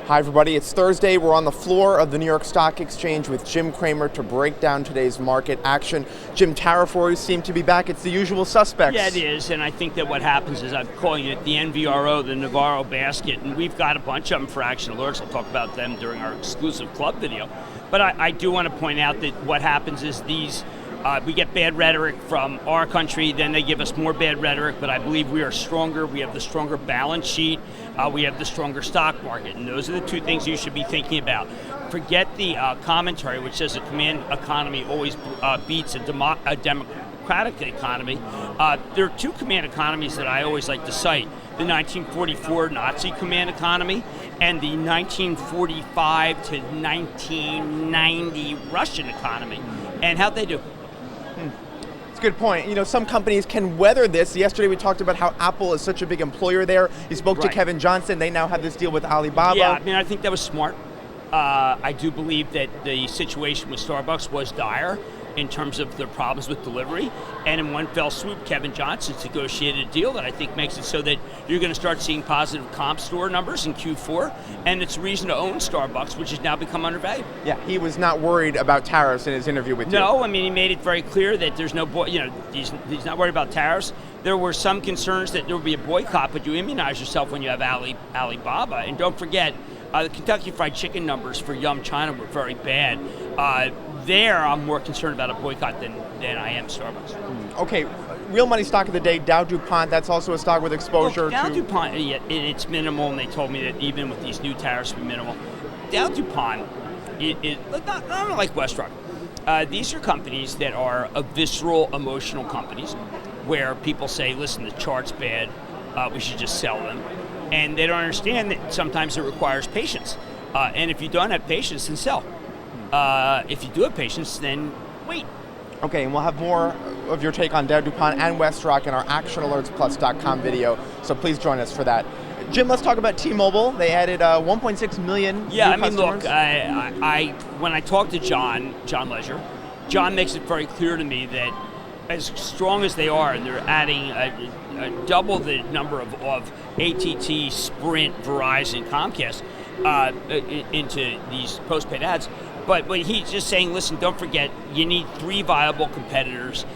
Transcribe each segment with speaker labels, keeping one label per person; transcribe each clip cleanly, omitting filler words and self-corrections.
Speaker 1: Hi everybody, it's Thursday. We're on the floor of the New York Stock Exchange with Jim Cramer to break down today's market action. Jim, tariff worries seem to be back. It's the usual suspects.
Speaker 2: Yeah, it is, and I think that what happens is I'm calling it the NVRO, the Navarro basket, and we've got a bunch of them for action alerts. I'll talk about them during our exclusive club video. But I do want to point out that what happens is we get bad rhetoric from our country, then they give us more bad rhetoric, but I believe we are stronger. We have the stronger balance sheet. We have the stronger stock market, and those are the two things you should be thinking about. Forget the commentary, which says a command economy always beats a democratic economy. There are two command economies that I always like to cite. The 1944 Nazi command economy and the 1945 to 1990 Russian economy. And how'd they do?
Speaker 1: It's a good point. You know, some companies can weather this. Yesterday we talked about how Apple is such a big employer there. You spoke to Kevin Johnson. They now have this deal with Alibaba.
Speaker 2: Yeah, I mean, I think that was smart. I do believe that the situation with Starbucks was dire in terms of their problems with delivery. And in one fell swoop, Kevin Johnson's negotiated a deal that I think makes it so that you're going to start seeing positive comp store numbers in Q4. And it's a reason to own Starbucks, which has now become undervalued.
Speaker 1: Yeah, he was not worried about tariffs in his interview with you.
Speaker 2: No, I mean, he made it very clear that there's no, he's not worried about tariffs. There were some concerns that there would be a boycott, but you immunize yourself when you have Alibaba. And don't forget, the Kentucky Fried Chicken numbers for Yum China were very bad. There, I'm more concerned about a boycott than I am Starbucks.
Speaker 1: Okay, real money stock of the day, Dow DuPont. That's also a stock with exposure
Speaker 2: Dow DuPont, it's minimal, and they told me that even with these new tariffs, it'll be minimal. Dow DuPont, not like WestRock. These are companies that are visceral, emotional companies where people say, listen, the chart's bad, we should just sell them. And they don't understand that sometimes it requires patience. And if you don't have patience, then sell. If you do have patience, then wait.
Speaker 1: Okay, and we'll have more of your take on Dow DuPont and WestRock in our ActionAlertsPlus.com video, so please join us for that. Jim, let's talk about T-Mobile. They added 1.6 million new customers.
Speaker 2: Look, when I talked to John Leisure, John makes it very clear to me that as strong as they are, and they're adding double the number of AT&T, Sprint, Verizon, Comcast into these postpaid ads. But he's just saying, listen, don't forget, you need three viable competitors.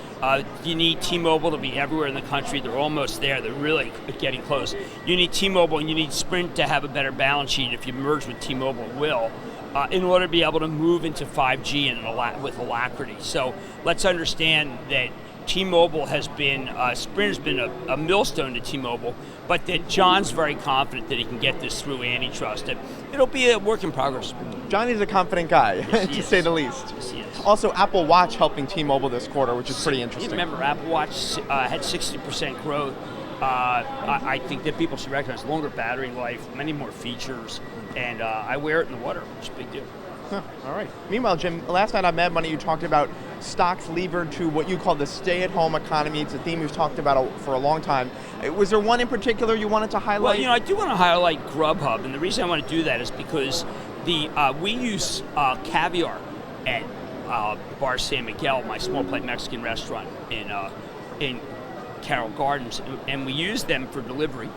Speaker 2: You need T-Mobile to be everywhere in the country. They're almost there. They're really getting close. You need T-Mobile and you need Sprint to have a better balance sheet. If you merge with T-Mobile, it will, in order to be able to move into 5G and with alacrity. So let's understand that T-Mobile has been, Sprint has been a millstone to T-Mobile, but that John's very confident that he can get this through antitrust. It'll be a work in progress.
Speaker 1: Johnny's a confident guy,
Speaker 2: yes,
Speaker 1: to say the least.
Speaker 2: Yes, he is.
Speaker 1: Also, Apple Watch helping T-Mobile this quarter, which is pretty interesting.
Speaker 2: You remember, Apple Watch had 60% growth. I think that people should recognize longer battery life, many more features, and I wear it in the water, which is a big deal.
Speaker 1: Huh, all right. Meanwhile, Jim, last night on Mad Money, you talked about stocks levered to what you call the stay-at-home economy. It's a theme we've talked about for a long time. Was there one in particular you wanted to highlight?
Speaker 2: Well, I do want to highlight GrubHub, and the reason I want to do that is because we use caviar at Bar San Miguel, my small plate Mexican restaurant in Carroll Gardens, and we use them for delivery.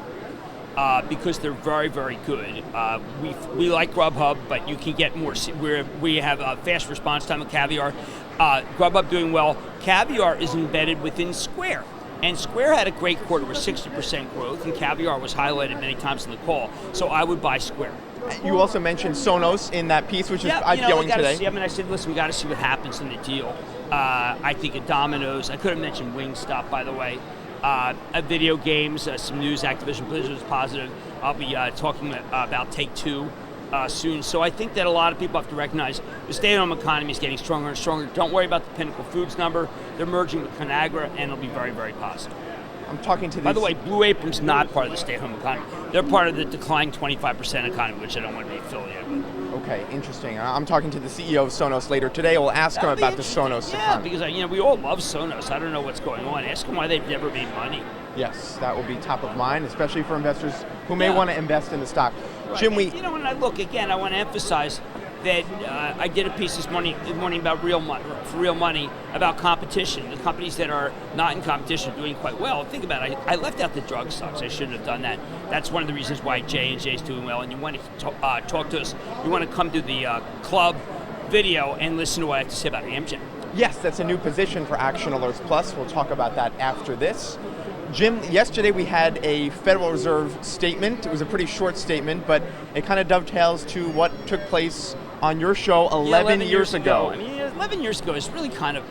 Speaker 2: Because they're very, very good. We like GrubHub, but you can get more. We have a fast response time with caviar. GrubHub doing well. Caviar is embedded within Square. And Square had a great quarter with 60% growth, and caviar was highlighted many times in the call. So I would buy Square.
Speaker 1: You also mentioned Sonos in that piece, which is IPOing today.
Speaker 2: I said, listen, we got to see what happens in the deal. I think of Domino's. I could have mentioned Wingstop, by the way. Video games, some news, Activision Blizzard is positive. I'll be talking about Take-Two soon. So I think that a lot of people have to recognize the stay-at-home economy is getting stronger and stronger. Don't worry about the Pinnacle Foods number. They're merging with Conagra, and it'll be very, very positive.
Speaker 1: I'm talking to these...
Speaker 2: By the way, Blue Apron's not part of the stay-at-home economy. They're part of the declining 25% economy, which I don't want to be affiliated with.
Speaker 1: Okay, interesting. I'm talking to the CEO of Sonos later today. We'll ask him about the Sonos economy.
Speaker 2: Yeah, because we all love Sonos. I don't know what's going on. Ask them why they've never made money.
Speaker 1: Yes, that will be top of mind, especially for investors who may want to invest in the stock.
Speaker 2: Right.
Speaker 1: Jim,
Speaker 2: when I look again, I want to emphasize that I did a piece this morning about real money, about competition. The companies that are not in competition are doing quite well. Think about it. I left out the drug stocks. I shouldn't have done that. That's one of the reasons why J&J is doing well. And you want to talk to us. You want to come to the club video and listen to what I have to say about Amgen.
Speaker 1: Yes, that's a new position for Action Alerts Plus. We'll talk about that after this. Jim, yesterday we had a Federal Reserve statement. It was a pretty short statement, but it kind of dovetails to what took place on your show 11 years ago.
Speaker 2: I mean, 11 years ago is really kind of,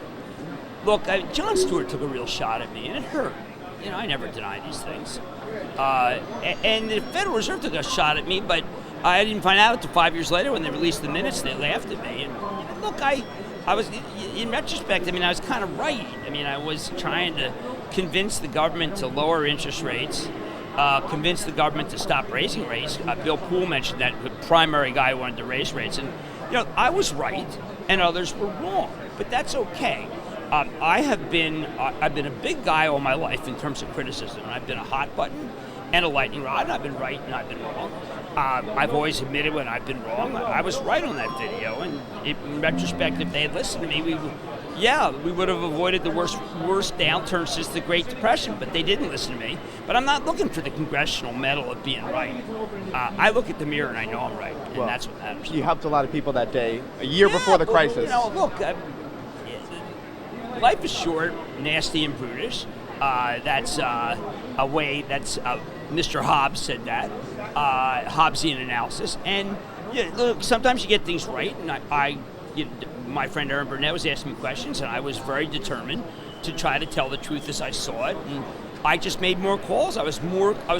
Speaker 2: look, Jon Stewart took a real shot at me, and it hurt. You know, I never deny these things. And the Federal Reserve took a shot at me, but I didn't find out until 5 years later when they released the minutes, they laughed at me. And look, I was, in retrospect, I mean, I was kind of right. I mean, I was trying to convince the government to lower interest rates, convince the government to stop raising rates. Bill Poole mentioned that, the primary guy who wanted to raise rates. And, you know, I was right and others were wrong, but that's okay. I've been a big guy all my life in terms of criticism. I've been a hot button and a lightning rod, and I've been right and I've been wrong. I've always admitted when I've been wrong. I was right on that video, and in retrospect, if they had listened to me, we would have avoided the worst downturn since the Great Depression, but they didn't listen to me. But I'm not looking for the congressional medal of being right. I look at the mirror and I know I'm right, and that's what matters.
Speaker 1: You helped a lot of people that day, a year before the crisis.
Speaker 2: You know, look, life is short, nasty, and brutish. That's a way that's Mr. Hobbes said that, Hobbesian analysis. And look, sometimes you get things right, and my friend Aaron Burnett was asking me questions, and I was very determined to try to tell the truth as I saw it. And I just made more calls. I was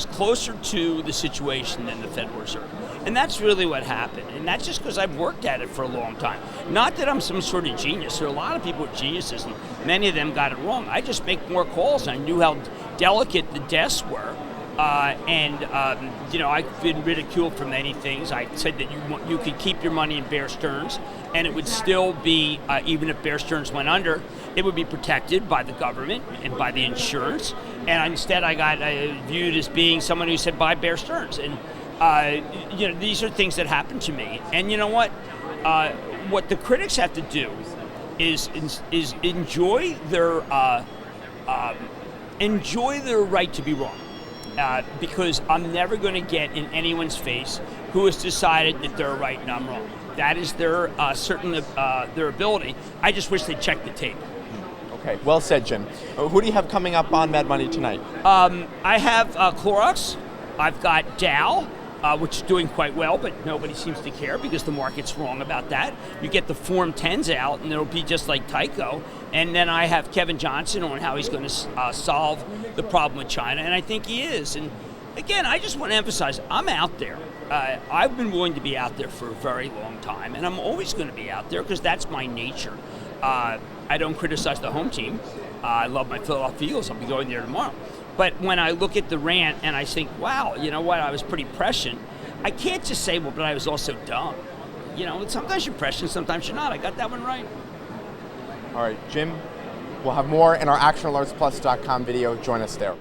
Speaker 2: closer to the situation than the Federal Reserve. And that's really what happened. And that's just because I've worked at it for a long time. Not that I'm some sort of genius. There are a lot of people with geniuses, and many of them got it wrong. I just make more calls. I knew how delicate the desks were. I've been ridiculed for many things. I said that you could keep your money in Bear Stearns, and it would still be, even if Bear Stearns went under, it would be protected by the government and by the insurance. And instead, I got viewed as being someone who said buy Bear Stearns. And these are things that happened to me. And you know what? What the critics have to do is enjoy their right to be wrong. Because I'm never going to get in anyone's face who has decided that they're right and I'm wrong. That is their their ability. I just wish they'd check the tape.
Speaker 1: Okay, well said, Jim. Who do you have coming up on Mad Money tonight?
Speaker 2: I have Clorox. I've got Dow, which is doing quite well, but nobody seems to care because the market's wrong about that. You get the Form 10s out, and it'll be just like Tyco. And then I have Kevin Johnson on how he's going to solve the problem with China, and I think he is. And again, I just want to emphasize, I'm out there. I've been willing to be out there for a very long time, and I'm always going to be out there because that's my nature. I don't criticize the home team. I love my Philadelphia Eagles. I'll be going there tomorrow. But when I look at the Rant and I think, wow, you know what, I was pretty prescient, I can't just say, well, but I was also dumb. You know, sometimes you're prescient, sometimes you're not. I got that one right.
Speaker 1: All right, Jim, we'll have more in our ActionAlertsPlus.com video. Join us there.